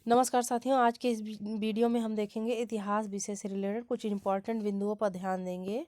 नमस्कार साथियों, आज के इस वीडियो में हम देखेंगे इतिहास विषय से रिलेटेड कुछ इम्पोर्टेंट बिंदुओं पर ध्यान देंगे।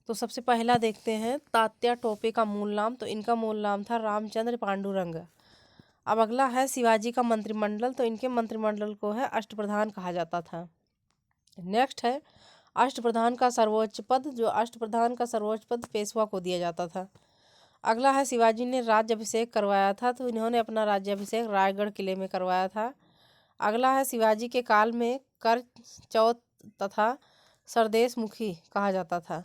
तो सबसे पहला देखते हैं तात्या टोपे का मूल नाम। तो इनका मूल नाम था रामचंद्र पांडुरंग। अब अगला है शिवाजी का मंत्रिमंडल। तो इनके मंत्रिमंडल को है अष्टप्रधान कहा जाता था। नेक्स्ट है अष्टप्रधान का सर्वोच्च पद। जो अष्टप्रधान का सर्वोच्च पद पेशवा को दिया जाता था। अगला है शिवाजी ने राज्याभिषेक करवाया था। तो इन्होंने अपना राज्याभिषेक रायगढ़ किले में करवाया था। अगला है शिवाजी के काल में कर चौथ तथा सरदेश मुखी कहा जाता था।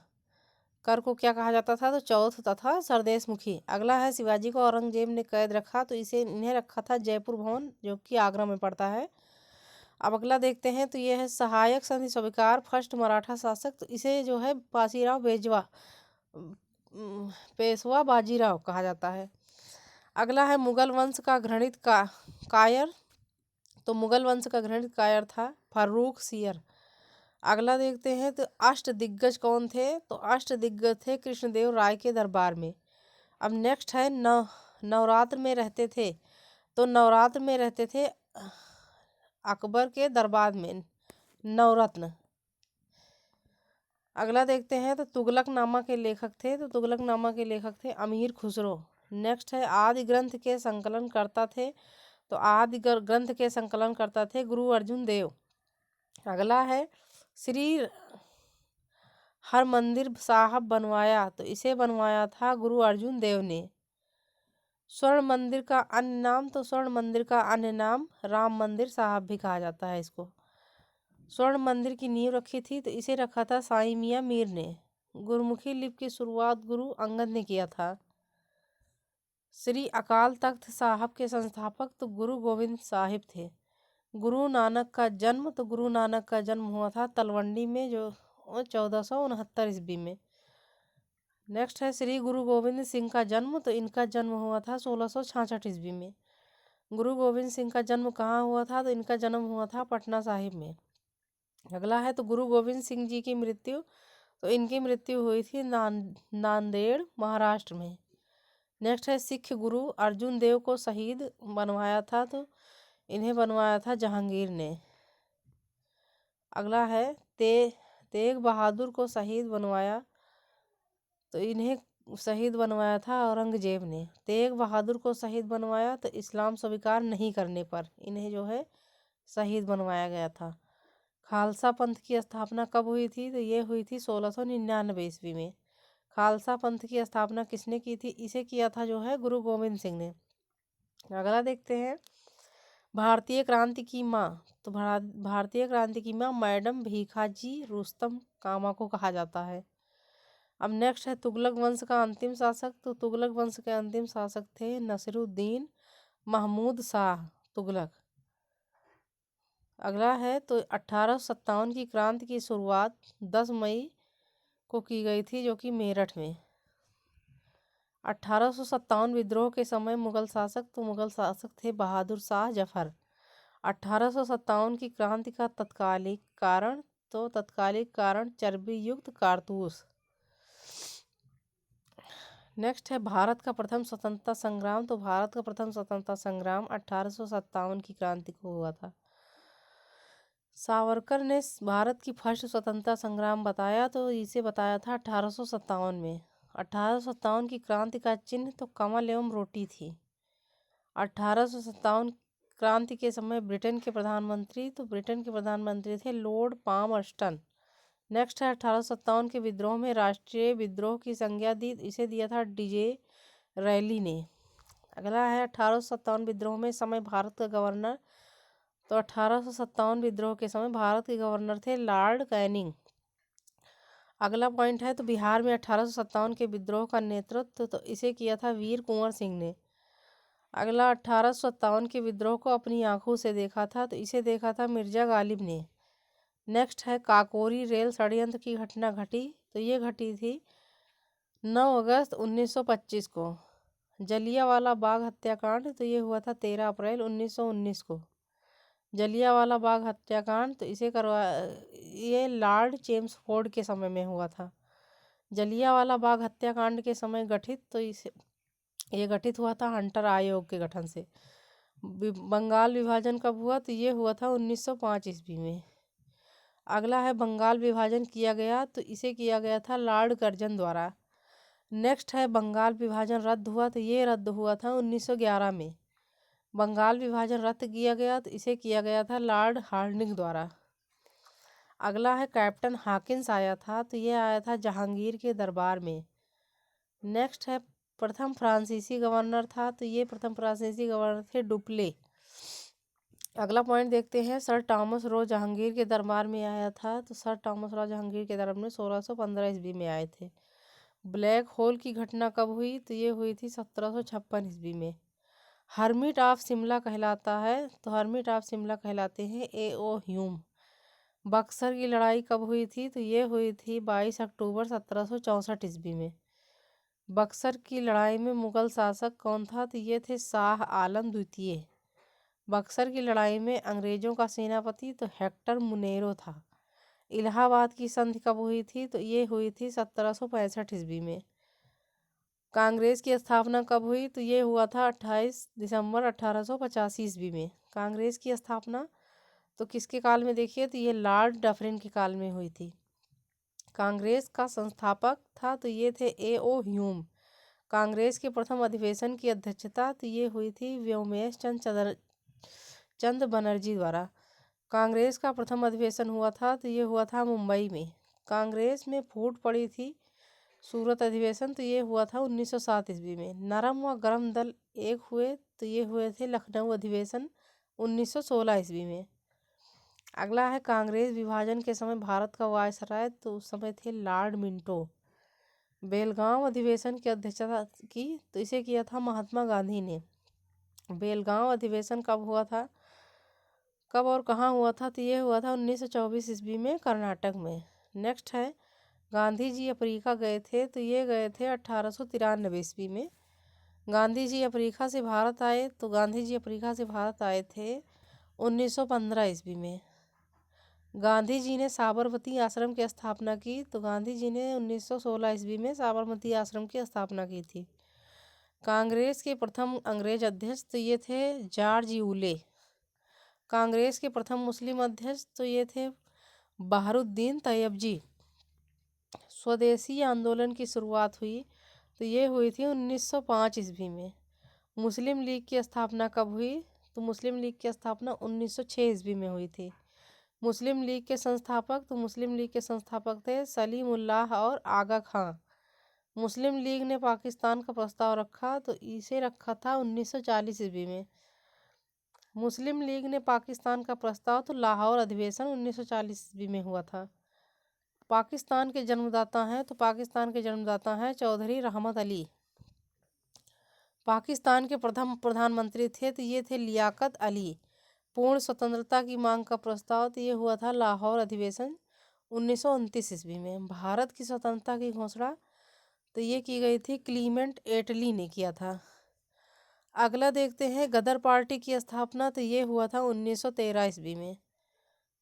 कर को क्या कहा जाता था? तो चौथ तथा सरदेश मुखी। अगला है शिवाजी को औरंगजेब ने कैद रखा। तो इन्हें रखा था जयपुर भवन, जो कि आगरा में पड़ता है। अब अगला देखते हैं, तो ये है सहायक संधि स्वीकार फर्स्ट मराठा शासक। तो इसे जो है बाजीराव बेजवा पेशवा बाजीराव कहा जाता है। अगला है मुगल वंश का घृणित कायर। तो मुगल वंश का घृणित कायर था फर्रुख सियर। अगला देखते हैं, तो अष्ट दिग्गज कौन थे? तो अष्ट दिग्गज थे कृष्णदेव राय के दरबार में। अब नेक्स्ट है नवरात्र में रहते थे। तो नवरात्र में रहते थे अकबर के दरबार में नवरत्न। अगला देखते हैं, तो तुगलकनामा के लेखक थे। तो तुगलकनामा के लेखक थे अमीर खुसरो। नेक्स्ट है आदि ग्रंथ के संकलन करता थे। तो आदि ग्रंथ के संकलन करता थे गुरु अर्जुन देव। अगला है श्री हरमंदिर साहब बनवाया। तो इसे बनवाया था गुरु अर्जुन देव ने। स्वर्ण मंदिर का अन्य नाम। तो स्वर्ण मंदिर का अन्य नाम राम मंदिर साहब भी कहा जाता है इसको। स्वर्ण मंदिर की नींव रखी थी। तो इसे रखा था साईं मियां मीर ने। गुरुमुखी लिपि की शुरुआत गुरु अंगद ने किया था। श्री अकाल तख्त साहब के संस्थापक तो गुरु गोविंद साहिब थे। गुरु नानक का जन्म। तो गुरु नानक का जन्म हुआ था तलवंडी में, जो 1469 ईस्वी में। नेक्स्ट है श्री गुरु गोविंद सिंह का जन्म। तो इनका जन्म हुआ था 1666 ईस्वी में। गुरु गोविंद सिंह का जन्म कहाँ हुआ था? तो इनका जन्म हुआ था पटना साहिब में। अगला है, तो गुरु गोविंद सिंह जी की मृत्यु। तो इनकी मृत्यु हुई थी नांदेड़ महाराष्ट्र में। नेक्स्ट है सिख गुरु अर्जुन देव को शहीद बनवाया था। तो इन्हें बनवाया था जहांगीर ने। अगला है तेग बहादुर को शहीद बनवाया। तो इन्हें शहीद बनवाया था औरंगजेब ने। तेग बहादुर को शहीद बनवाया तो इस्लाम स्वीकार नहीं करने पर इन्हें जो है शहीद बनवाया गया था। खालसा पंथ की स्थापना कब हुई थी? तो ये हुई थी 1699 ईस्वी में। खालसा पंथ की स्थापना किसने की थी? इसे किया था जो है गुरु गोविंद सिंह ने। अगला देखते हैं भारतीय क्रांति की माँ। तो भारतीय क्रांति की माँ मैडम भीखाजी रुस्तम कामा को कहा जाता है। अब नेक्स्ट है तुगलक वंश का अंतिम शासक। तो तुगलक वंश के अंतिम शासक थे नसीरुद्दीन महमूद शाह तुगलक। अगला है, तो 1857 की क्रांति की शुरुआत 10 मई को की गई थी, जो कि मेरठ में। 1857 विद्रोह के समय मुगल शासक थे बहादुर शाह जफर। 1857 की क्रांति का तत्कालिक कारण चर्बी युक्त कारतूस। नेक्स्ट है भारत का प्रथम स्वतंत्रता संग्राम। तो भारत का प्रथम स्वतंत्रता संग्राम 1857 की क्रांति को हुआ था। सावरकर ने भारत की फर्स्ट स्वतंत्रता संग्राम बताया। तो इसे बताया था 1857 में। 1857 की क्रांति का चिन्ह तो कमल एवं रोटी थी। 1857 क्रांति के समय ब्रिटेन के प्रधानमंत्री थे लॉर्ड पामर्स्टन। नेक्स्ट है 1857 के विद्रोह में राष्ट्रीय विद्रोह की संज्ञा इसे दिया था डीजे रैली ने। अगला है 1857 विद्रोह में समय भारत का गवर्नर। तो 1857 विद्रोह के समय भारत के गवर्नर थे लॉर्ड कैनिंग। अगला पॉइंट है, तो बिहार में 1857 के विद्रोह का नेतृत्व तो इसे किया था वीर कुंवर सिंह ने। अगला 1857 के विद्रोह को अपनी आंखों से देखा था। तो इसे देखा था मिर्जा गालिब ने। नेक्स्ट है काकोरी रेल षड्यंत्र की घटना घटी। तो ये घटी थी 9 अगस्त 1925 को। जलियांवाला बाग हत्याकांड तो ये हुआ था 13 अप्रैल 1919 को। जलियांवाला बाग हत्याकांड तो ये लॉर्ड चेम्सफोर्ड के समय में हुआ था। जलियांवाला बाग हत्याकांड के समय गठित तो ये गठित हुआ था हंटर आयोग के गठन से। बंगाल विभाजन कब हुआ? तो ये हुआ था 1905 ईस्वी में। अगला है बंगाल विभाजन किया गया, तो इसे किया गया था लॉर्ड कर्जन द्वारा। नेक्स्ट है बंगाल विभाजन रद्द हुआ, तो ये रद्द हुआ था 1911 में। बंगाल विभाजन रद्द किया गया, तो इसे किया गया था लॉर्ड हार्डिंग द्वारा। अगला है कैप्टन हॉकिंस आया था, तो ये आया था जहांगीर के दरबार में। नेक्स्ट है प्रथम फ्रांसीसी गवर्नर था, तो ये प्रथम फ्रांसीसी गवर्नर थे डुप्ले। अगला पॉइंट देखते हैं, सर टॉमस रो जहांगीर के दरबार में आया था, तो सर टॉमस रो जहांगीर के दरबार में 1615 ईस्वी में आए थे। ब्लैक होल की घटना कब हुई? तो ये हुई थी 1756 ईस्वी में। हर्मिट ऑफ शिमला कहलाता है, तो हर्मिट ऑफ शिमला कहलाते हैं A.O. ह्यूम। बक्सर की लड़ाई कब हुई थी? तो ये हुई थी 22 अक्टूबर 1764 ईस्वी में। बक्सर की लड़ाई में मुगल शासक कौन था? तो ये थे शाह आलम द्वितीय। बक्सर की लड़ाई में अंग्रेजों का सेनापति तो हेक्टर मुनेरो था। इलाहाबाद की संधि कब हुई थी? तो ये हुई थी 1765 ईस्वी में। कांग्रेस की स्थापना कब हुई? तो ये हुआ था 28 दिसंबर 1885 ईस्वी में। कांग्रेस की स्थापना तो किसके काल में देखिए, तो ये लॉर्ड डफरिन के काल में हुई थी। कांग्रेस का संस्थापक था, तो ये थे A.O. ह्यूम। कांग्रेस के प्रथम अधिवेशन की अध्यक्षता तो ये हुई थी व्योमेश चंद बनर्जी द्वारा। कांग्रेस का प्रथम अधिवेशन हुआ था, तो ये हुआ था मुंबई में। कांग्रेस में फूट पड़ी थी। सूरत अधिवेशन तो ये हुआ था 1907 ईस्वी में। नरम व गरम दल एक हुए, तो ये हुए थे लखनऊ अधिवेशन 1916 ईस्वी में। अगला है कांग्रेस विभाजन के समय भारत का वायसराय, तो उस समय थे लॉर्ड मिंटो। बेलगांव अधिवेशन की अध्यक्षता की, तो इसे किया था महात्मा गांधी ने। बेलगांव अधिवेशन कब हुआ था, कब और कहाँ हुआ था? तो ये हुआ था 1924 ईस्वी में, कर्नाटक में। नेक्स्ट है गांधी जी अफ्रीका गए थे, तो ये गए थे 1893 ईस्वी में। गांधी जी अफ्रीका से भारत आए, तो गांधी जी अफ्रीका से भारत आए थे 1915 ईस्वी में। गांधी जी ने साबरमती आश्रम की स्थापना की, तो गांधी जी ने 1916 ईस्वी में साबरमती आश्रम की स्थापना की थी। कांग्रेस के प्रथम अंग्रेज अध्यक्ष तो ये थे जॉर्ज यूले। कांग्रेस के प्रथम मुस्लिम अध्यक्ष तो ये थे बहारुद्दीन तैयबजी। स्वदेशी आंदोलन की शुरुआत हुई, तो ये हुई थी 1905 ईस्वी में। मुस्लिम लीग की स्थापना कब हुई? तो मुस्लिम लीग की स्थापना 1906 ईस्वी में हुई थी। मुस्लिम लीग के संस्थापक तो मुस्लिम लीग के संस्थापक थे सलीमुल्लाह और आगा खां। मुस्लिम लीग ने पाकिस्तान का प्रस्ताव रखा, तो इसे रखा था 1940 ईस्वी में। मुस्लिम लीग ने पाकिस्तान का प्रस्ताव तो लाहौर अधिवेशन 1940 ईस्वी में हुआ था। पाकिस्तान के जन्मदाता हैं, तो पाकिस्तान के जन्मदाता हैं चौधरी रहमत अली। पाकिस्तान के प्रथम प्रधानमंत्री थे, तो ये थे लियाकत अली। पूर्ण स्वतंत्रता की मांग का प्रस्ताव तो ये हुआ था लाहौर अधिवेशन 1929 ईस्वी में। भारत की स्वतंत्रता की घोषणा तो ये की गई थी क्लीमेंट एटली ने किया था। अगला देखते हैं गदर पार्टी की स्थापना, तो ये हुआ था 1913 ईस्वी में।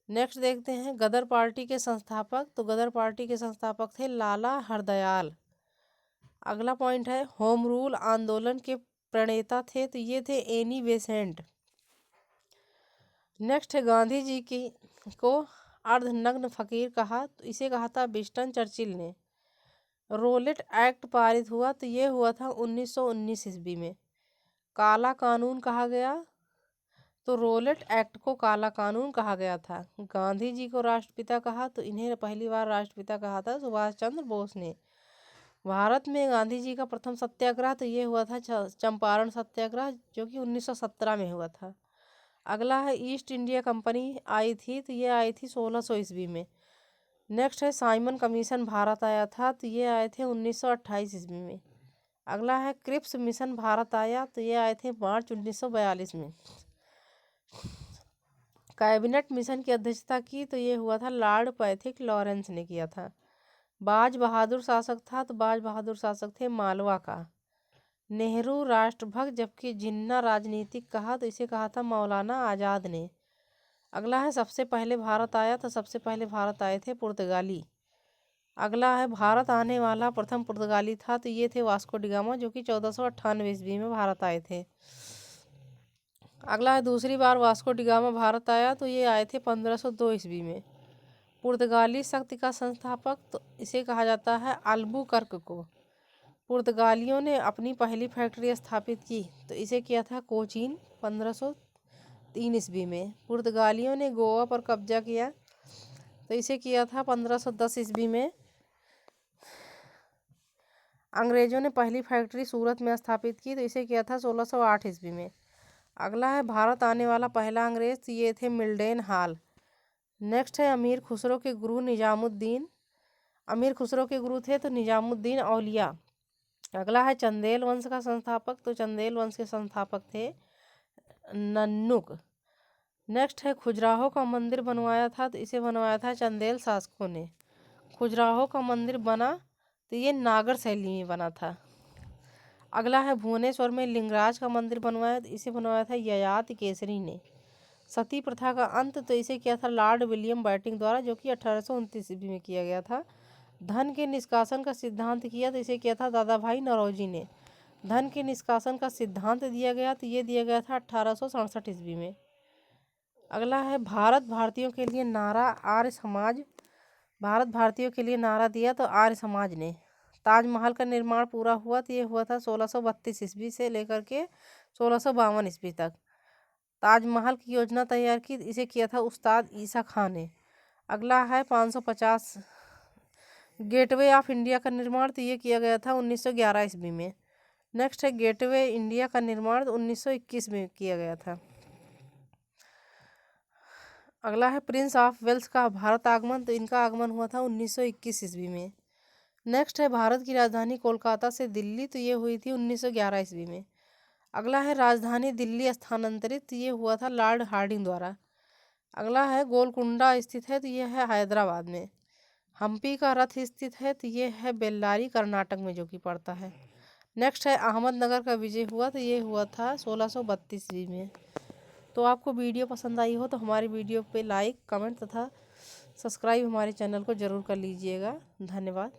नेक्स्ट देखते हैं गदर पार्टी के संस्थापक, तो गदर पार्टी के संस्थापक थे लाला हरदयाल। अगला पॉइंट है होम रूल आंदोलन के प्रणेता थे, तो ये थे एनी बेसेंट। नेक्स्ट है गांधी जी की को अर्धनग्न फकीर कहा, तो इसे कहा था विंस्टन चर्चिल ने। रोलेट एक्ट पारित हुआ, तो ये हुआ था 1919 ईस्वी में। काला कानून कहा गया, तो रोलेट एक्ट को काला कानून कहा गया था। गांधी जी को राष्ट्रपिता कहा, तो इन्हें पहली बार राष्ट्रपिता कहा था सुभाष चंद्र बोस ने। भारत में गांधी जी का प्रथम सत्याग्रह तो ये हुआ था चंपारण सत्याग्रह, जो कि 1917 में हुआ था। अगला है ईस्ट इंडिया कंपनी आई थी, तो ये आई थी 1600 ईस्वी में। नेक्स्ट है साइमन कमीशन भारत आया था, तो ये आए थे 1928 ईस्वी में। अगला है क्रिप्स मिशन भारत आया, तो ये आए थे मार्च 1942 में। कैबिनेट मिशन की अध्यक्षता की, तो ये हुआ था लॉर्ड पैथिक लॉरेंस ने किया था। बाज बहादुर शासक था, तो बाज बहादुर शासक थे मालवा का। नेहरू राष्ट्रभक्त जबकि जिन्ना राजनीतिक कहा, तो इसे कहा था मौलाना आज़ाद ने। अगला है सबसे पहले भारत आया, तो सबसे पहले भारत आए थे पुर्तगाली। अगला है भारत आने वाला प्रथम पुर्तगाली था, तो ये थे वास्को डिगामा, जो कि 1498 ईस्वी में भारत आए थे। अगला है दूसरी बार वास्को डिगामा भारत आया तो ये आए थे 1502 ईस्वी में। पुर्तगाली शक्ति का संस्थापक तो इसे कहा जाता है अल्बुकर्क को। पुर्तगालियों ने अपनी पहली फैक्ट्री स्थापित की तो इसे किया था कोचीन 1503 ईस्वी में। पुर्तगालियों ने गोवा पर कब्जा किया तो इसे किया था 1510 ईस्वी में। अंग्रेजों ने पहली फैक्ट्री सूरत में स्थापित की तो इसे किया था 1608 ईस्वी में। अगला है भारत आने वाला पहला अंग्रेज तो ये थे मिल्डेन हाल। नेक्स्ट है अमीर खुसरो के गुरु निजामुद्दीन। अमीर खुसरो के गुरु थे तो निजामुद्दीन औलिया। अगला है चंदेल वंश का संस्थापक तो चंदेल वंश के संस्थापक थे नन्नुक। नेक्स्ट है खजुराहो का मंदिर बनवाया था तो इसे बनवाया था चंदेल शासकों ने। खजुराहो का मंदिर बना तो ये नागर शैली में बना था। अगला है भुवनेश्वर में लिंगराज का मंदिर बनवाया तो इसे बनवाया था ययाति केसरी ने। सती प्रथा का अंत तो इसे किया था लॉर्ड विलियम बैटिंग द्वारा, जो कि 1829 ईस्वी में किया गया था। धन के निष्कासन का सिद्धांत किया तो इसे किया था दादा भाई नौरोजी ने। धन के निष्कासन का सिद्धांत दिया गया तो ये दिया गया था 1867 ईस्वी में। अगला है भारत भारतीयों के लिए नारा आर्य समाज। भारत भारतीयों के लिए नारा दिया तो आर्य समाज ने। ताजमहल का निर्माण पूरा हुआ तो ये हुआ था 1632 ईस्वी से लेकर के 1652 ईस्वी तक। ताजमहल की योजना तैयार की इसे किया था उस्ताद ईसा खान ने। अगला है 550 गेटवे ऑफ इंडिया का निर्माण तो ये किया गया था 1911 ईस्वी में। नेक्स्ट है गेटवे इंडिया का निर्माण तो 1921 में किया गया था। अगला है प्रिंस ऑफ वेल्स का भारत आगमन तो इनका आगमन हुआ था 1921 ईस्वी में। नेक्स्ट है भारत की राजधानी कोलकाता से दिल्ली तो ये हुई थी 1911 ईस्वी में। अगला है राजधानी दिल्ली स्थानांतरित तो ये हुआ था लॉर्ड हार्डिंग द्वारा। अगला है गोलकुंडा स्थित है तो ये है हैदराबाद में। हम्पी का रथ स्थित है तो ये है बेल्लारी कर्नाटक में जो कि पड़ता है। नेक्स्ट है अहमदनगर का विजय हुआ तो ये हुआ था 1632 ईस्वी में। तो आपको वीडियो पसंद आई हो तो हमारी वीडियो पे लाइक कमेंट तथा सब्सक्राइब हमारे चैनल को ज़रूर कर लीजिएगा। धन्यवाद।